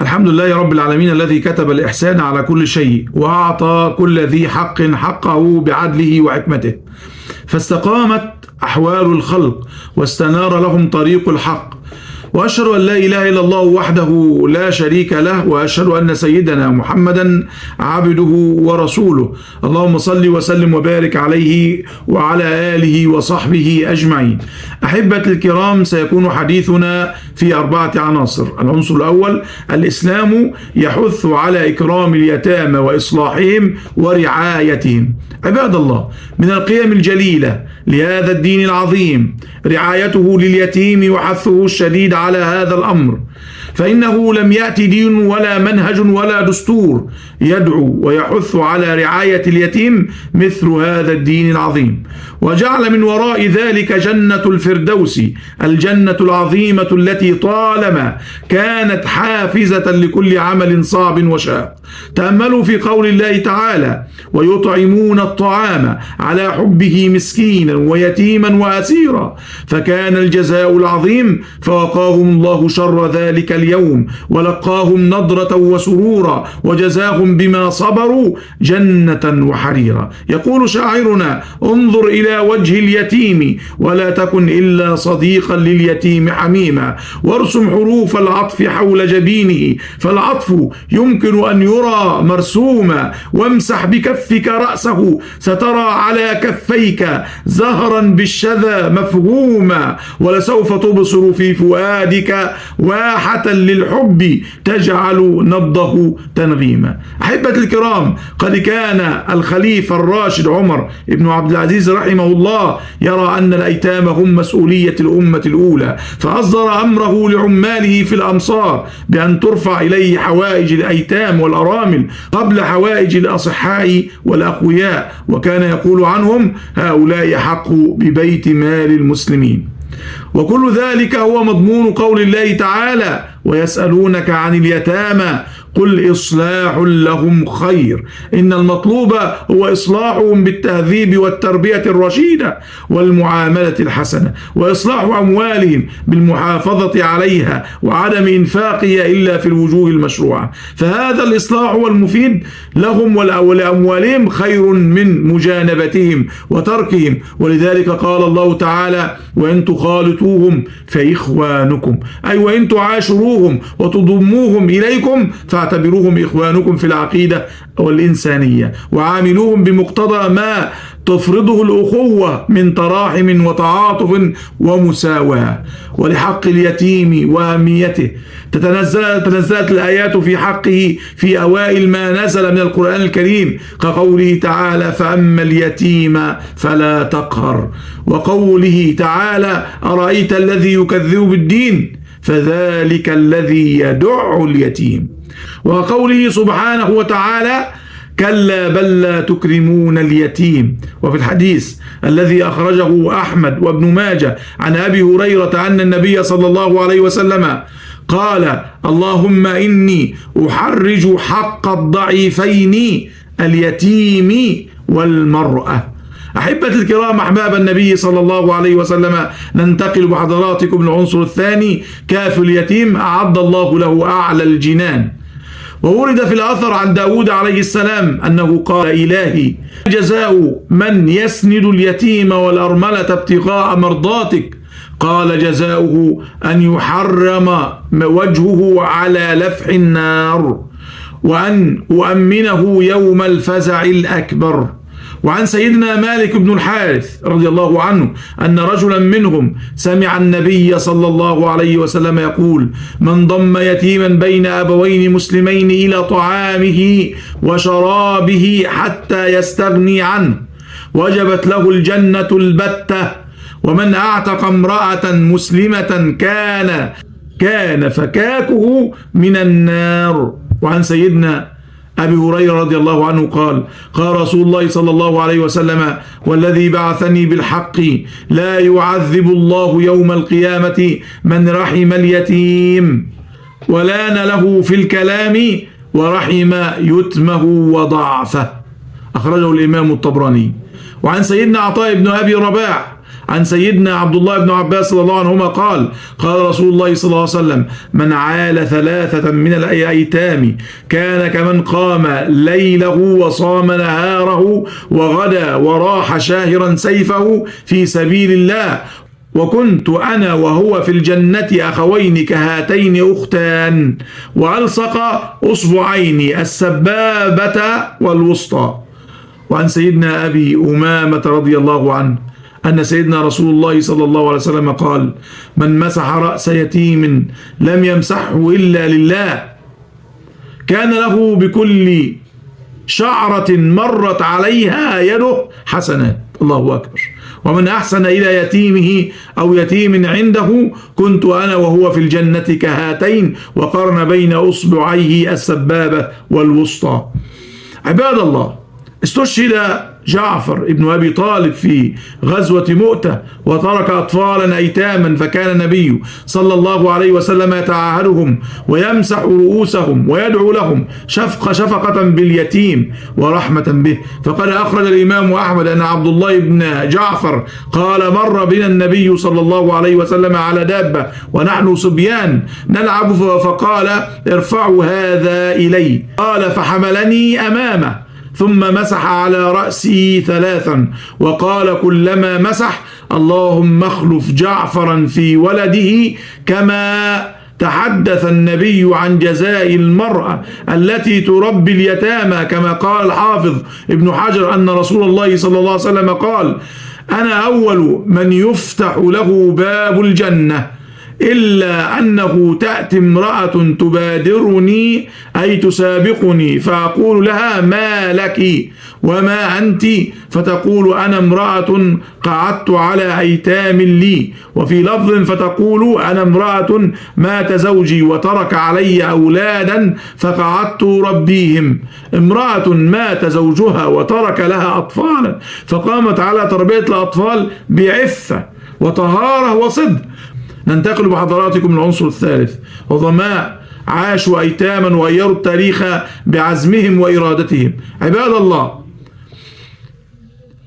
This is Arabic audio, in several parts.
الحمد لله رب العالمين الذي كتب الإحسان على كل شيء وأعطى كل ذي حق حقه بعدله وحكمته، فاستقامت أحوال الخلق واستنار لهم طريق الحق. وأشهد أن لا إله إلا الله وحده لا شريك له، وأشهد أن سيدنا محمدا عبده ورسوله. اللهم صل وسلم وبارك عليه وعلى آله وصحبه أجمعين. أحبة الكرام، سيكون حديثنا في 4 عناصر. العنصر الأول: الإسلام يحث على إكرام اليتامى وإصلاحهم ورعايتهم. عباد الله، من القيم الجليلة لهذا الدين العظيم رعايته لليتيم وحثه الشديد على هذا الأمر، فإنه لم يأتي دين ولا منهج ولا دستور يدعو ويحث على رعاية اليتيم مثل هذا الدين العظيم، وجعل من وراء ذلك جنة الفردوس، الجنة العظيمة التي طالما كانت حافزة لكل عمل صعب وشاق. تأملوا في قول الله تعالى: ويطعمون الطعام على حبه مسكينا ويتيما وأسيرا، فكان الجزاء العظيم فوقاهم الله شر ذلك اليوم ولقاهم نضرة وسرورا وجزاهم بما صبروا جنة وحريرا. يقول شاعرنا: انظر إلى وجه اليتيم ولا تكن إلا صديقا لليتيم حميما، وارسم حروف العطف حول جبينه فالعطف يمكن أن يرى مرسوما، وامسح بكفك رأسه سترى على كفيك زهرا بالشذا مفهوما، ولسوف تبصر في فؤادك واحة للحب تجعل نبضه تنغيما. أحبة الكرام، قد كان الخليفة الراشد عمر بن عبد العزيز رحمه الله يرى أن الأيتام هم مسؤولية الأمة الأولى، فأصدر أمره لعماله في الأمصار بأن ترفع إليه حوائج الأيتام والأرامل قبل حوائج الأصحاء والأقوياء، وكان يقول عنهم: هؤلاء حق ببيت مال المسلمين. وكل ذلك هو مضمون قول الله تعالى: ويسألونك عن اليتامى قل إصلاح لهم خير. إن المطلوب هو إصلاحهم بالتهذيب والتربية الرشيدة والمعاملة الحسنة، وإصلاح أموالهم بالمحافظة عليها وعدم إنفاقها إلا في الوجوه المشروعة، فهذا الإصلاح هو المفيد لهم ولأموالهم خير من مجانبتهم وتركهم. ولذلك قال الله تعالى: وإن تخالطوهم فإخوانكم، أي وإن تعاشروهم وتضموهم إليكم فاعتبروهم إخوانكم في العقيدة والإنسانية، وعاملوهم بمقتضى ما تفرضه الأخوة من تراحم وتعاطف ومساواة. ولحق اليتيم وأهميته تنزلت الآيات في حقه في أوائل ما نزل من القرآن الكريم، كقوله تعالى: فأما اليتيم فلا تقهر، وقوله تعالى: أرأيت الذي يكذب بالدين فذلك الذي يدع اليتيم، وقوله سبحانه وتعالى: كلا بل لا تكرمون اليتيم. وفي الحديث الذي أخرجه أحمد وابن ماجه عن أبي هريرة أن النبي صلى الله عليه وسلم قال: اللهم إني أحرج حق الضعيفين اليتيم والمرأة. أحبة الكرام، أحباب النبي صلى الله عليه وسلم، ننتقل بحضراتكم للعنصر الثاني: كاف اليتيم أعد الله له أعلى الجنان. وورد في الأثر عن داود عليه السلام أنه قال: إلهي جزاء من يسند اليتيم والأرملة ابتغاء مرضاتك؟ قال: جزاؤه أن يحرم وجهه على لفح النار وأن أؤمنه يوم الفزع الأكبر. وعن سيدنا مالك بن الحارث رضي الله عنه أن رجلا منهم سمع النبي صلى الله عليه وسلم يقول: من ضم يتيما بين أبوين مسلمين إلى طعامه وشرابه حتى يستغني عنه وجبت له الجنة البتة، ومن أعتق امرأة مسلمة كان فكاكه من النار. وعن سيدنا أبي هريرة رضي الله عنه قال: قال رسول الله صلى الله عليه وسلم: والذي بعثني بالحق لا يعذب الله يوم القيامة من رحم اليتيم ولان له في الكلام ورحم يتمه وضعفه. أخرجه الإمام الطبراني. وعن سيدنا عطاء بن أبي رباح عن سيدنا عبد الله بن عباس رضي الله عنهما قال قال رسول الله صلى الله عليه وسلم: من عال ثلاثة من الأيتام كان كمن قام ليله وصام نهاره وغدا وراح شاهرا سيفه في سبيل الله، وكنت أنا وهو في الجنة أخوين كهاتين أختان، وألصق أصبعين السبابة والوسطى. وعن سيدنا أبي أمامة رضي الله عنه أن سيدنا رسول الله صلى الله عليه وسلم قال: من مسح رأس يتيم لم يمسحه إلا لله، كان له بكل شعرة مرت عليها يده حسنات. الله أكبر. ومن أحسن إلى يتيمه أو يتيم عنده كنت أنا وهو في الجنة كهاتين، وقرن بين أصبعيه السبابة والوسطى. عباد الله، استشهد جعفر ابن أبي طالب في غزوة مؤتة وترك أطفالا أيتاما، فكان النبي صلى الله عليه وسلم يتعاهدهم ويمسح رؤوسهم ويدعو لهم شفقة باليتيم ورحمة به. فقد أخرج الإمام أحمد أن عبد الله بن جعفر قال: مر بنا النبي صلى الله عليه وسلم على دابة ونحن صبيان نلعب، فقال: ارفعوا هذا إلي. قال: فحملني أمامه ثم مسح على رأسي ثلاثا، وقال كلما مسح: اللهم اخلف جعفرا في ولده كما تحدث النبي عن جزاء المرأة التي تربي اليتامى، كما قال الحافظ ابن حجر أن رسول الله صلى الله عليه وسلم قال: أنا أول من يفتح له باب الجنة، إلا أنه تأتي امرأة تبادرني أي تسابقني، فأقول لها: ما لك وما أنت؟ فتقول: أنا امرأة قعدت على أيتام لي. وفي لفظ: فتقول: أنا امرأة مات زوجي وترك علي أولادا فقعدت ربيهم. امرأة مات زوجها وترك لها أطفالا فقامت على تربية الأطفال بعفة وطهارة وصدق. ننتقل بحضراتكم للعنصر الثالث، عظماء عاشوا أيتاما وغيروا التاريخ بعزمهم وإرادتهم. عباد الله،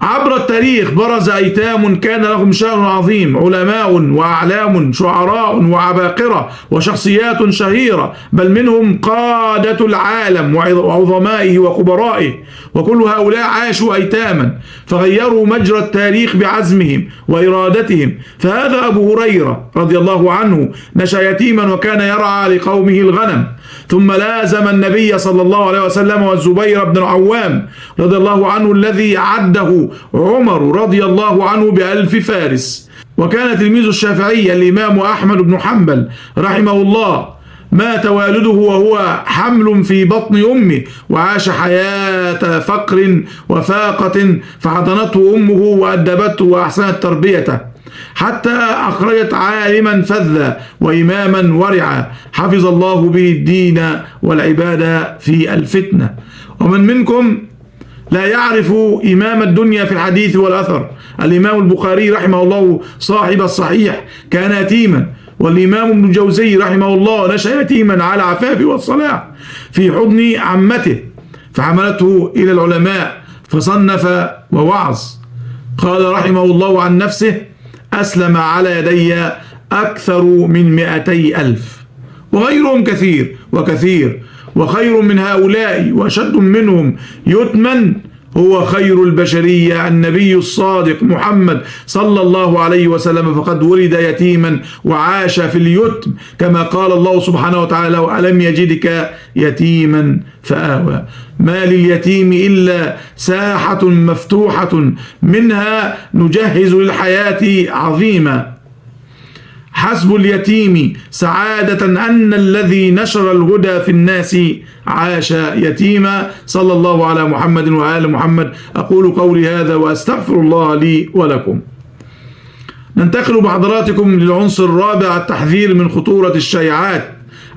عبر التاريخ برز أيتام كان لهم شأن عظيم، علماء وأعلام، شعراء وعباقرة وشخصيات شهيرة، بل منهم قادة العالم وعظمائه وخبرائه، وكل هؤلاء عاشوا أيتاما فغيروا مجرى التاريخ بعزمهم وإرادتهم. فهذا أبو هريرة رضي الله عنه نشأ يتيما وكان يرعى لقومه الغنم، ثم لازم النبي صلى الله عليه وسلم والزبير بن العوام رضي الله عنه الذي عده عمر رضي الله عنه ب1000 فارس. وكان تلميذ الشافعي الإمام أحمد بن حنبل رحمه الله مات والده وهو حمل في بطن أمه، وعاش حياة فقر وفاقة، فحضنته أمه وأدبته وأحسنت تربيته حتى أخرجت عالما فذا وإماما ورعا حفظ الله به الدين والعبادة في الفتنة. ومن منكم لا يعرف إمام الدنيا في الحديث والأثر؟ الإمام البخاري رحمه الله صاحب الصحيح كان يتيما، والإمام ابن الجوزي رحمه الله نشأ يتيما على عفاف والصلاح في حضن عمته، فحملته إلى العلماء فصنف ووعظ. قال رحمه الله عن نفسه: أسلم على يدي أكثر من 200,000، وغيرهم كثير وكثير، وخير من هؤلاء وأشد منهم يتما هو خير البشرية النبي الصادق محمد صلى الله عليه وسلم، فقد ولد يتيما وعاش في اليتم، كما قال الله سبحانه وتعالى: ألم يجدك يتيما فآوى. ما لليتيم إلا ساحة مفتوحة منها نجهز للحياة عظيمة. حسب اليتيم سعادة أن الذي نشر الهدى في الناس عاش يتيما. صلى الله على محمد وآل محمد. أقول قولي هذا وأستغفر الله لي ولكم. ننتقل بحضراتكم للعنصر الرابع، التحذير من خطورة الشائعات.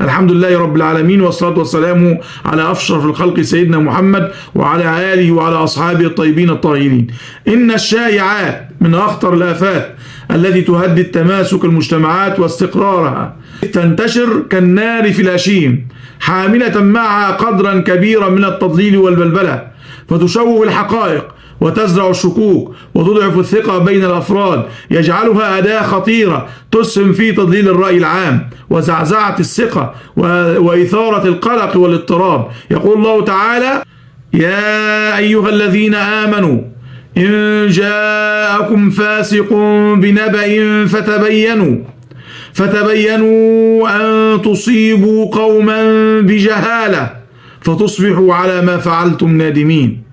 الحمد لله رب العالمين، والصلاة والسلام على أشرف الخلق سيدنا محمد وعلى آله وعلى أصحابه الطيبين الطاهرين. إن الشائعات من أخطر الآفات التي تهدد تماسك المجتمعات واستقرارها، تنتشر كالنار في الهشيم، حاملة معها قدرا كبيرا من التضليل والبلبلة، فتشوه الحقائق وتزرع الشكوك وتضعف الثقة بين الأفراد، يجعلها أداة خطيرة تسهم في تضليل الرأي العام وزعزعة الثقة وإثارة القلق والاضطراب. يقول الله تعالى: يا أيها الذين آمنوا إن جاءكم فاسق بنبأ فتبينوا أن تصيبوا قوما بجهالة فتصبحوا على ما فعلتم نادمين.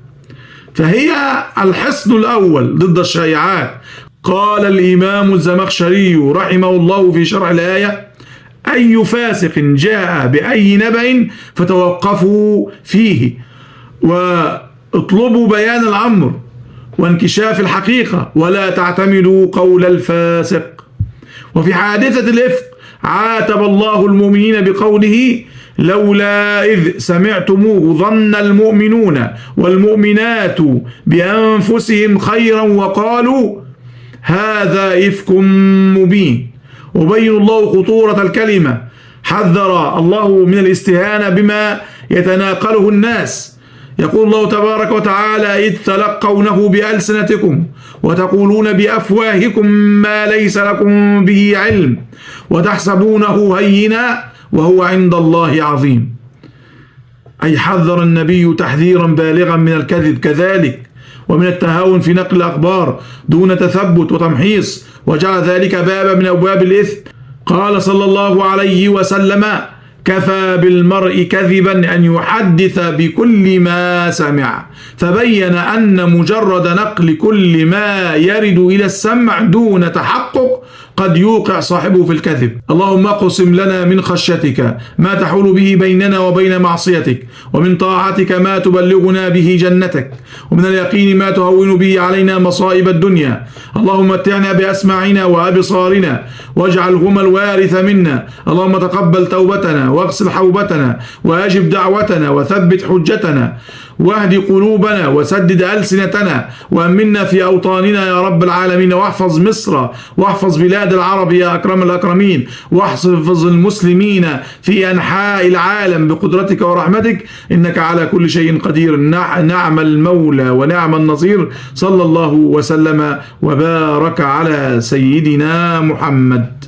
فهي الحصن الأول ضد الشائعات. قال الإمام الزمخشري رحمه الله في شرح الآية: أي فاسق جاء بأي نبأ فتوقفوا فيه واطلبوا بيان الأمر وانكشاف الحقيقة ولا تعتمدوا قول الفاسق. وفي حادثة الإفك عاتب الله المؤمنين بقوله: لولا إذ سمعتموه ظن المؤمنون والمؤمنات بأنفسهم خيرا وقالوا هذا إفك مبين. وبين الله خطورة الكلمة. حذر الله من الاستهانة بما يتناقله الناس. يقول الله تبارك وتعالى: إذ تلقونه بألسنتكم وتقولون بأفواهكم ما ليس لكم به علم وتحسبونه هينا وهو عند الله عظيم. أي حذر النبي تحذيرا بالغا من الكذب كذلك ومن التهاون في نقل الأخبار دون تثبت وتمحيص، وجعل ذلك بابا من أبواب الإثم. قال صلى الله عليه وسلم: كفى بالمرء كذبا أن يحدث بكل ما سمع. فبين أن مجرد نقل كل ما يرد إلى السمع دون تحقق قد يوقع صاحبه في الكذب. اللهم اقسم لنا من خشيتك ما تحول به بيننا وبين معصيتك، ومن طاعتك ما تبلغنا به جنتك، ومن اليقين ما تهون به علينا مصائب الدنيا. اللهم متعنا بأسماعنا وأبصارنا واجعلهما الوارث منا. اللهم تقبل توبتنا واغسل حوبتنا وأجب دعوتنا وثبت حجتنا واهد قلوبنا وسدد ألسنتنا وأمنا في أوطاننا يا رب العالمين. واحفظ مصر واحفظ بلاد العرب يا أكرم الأكرمين، واحفظ المسلمين في أنحاء العالم بقدرتك ورحمتك، إنك على كل شيء قدير. نعم المولى ونعم النصير. صلى الله وسلم وبارك على سيدنا محمد.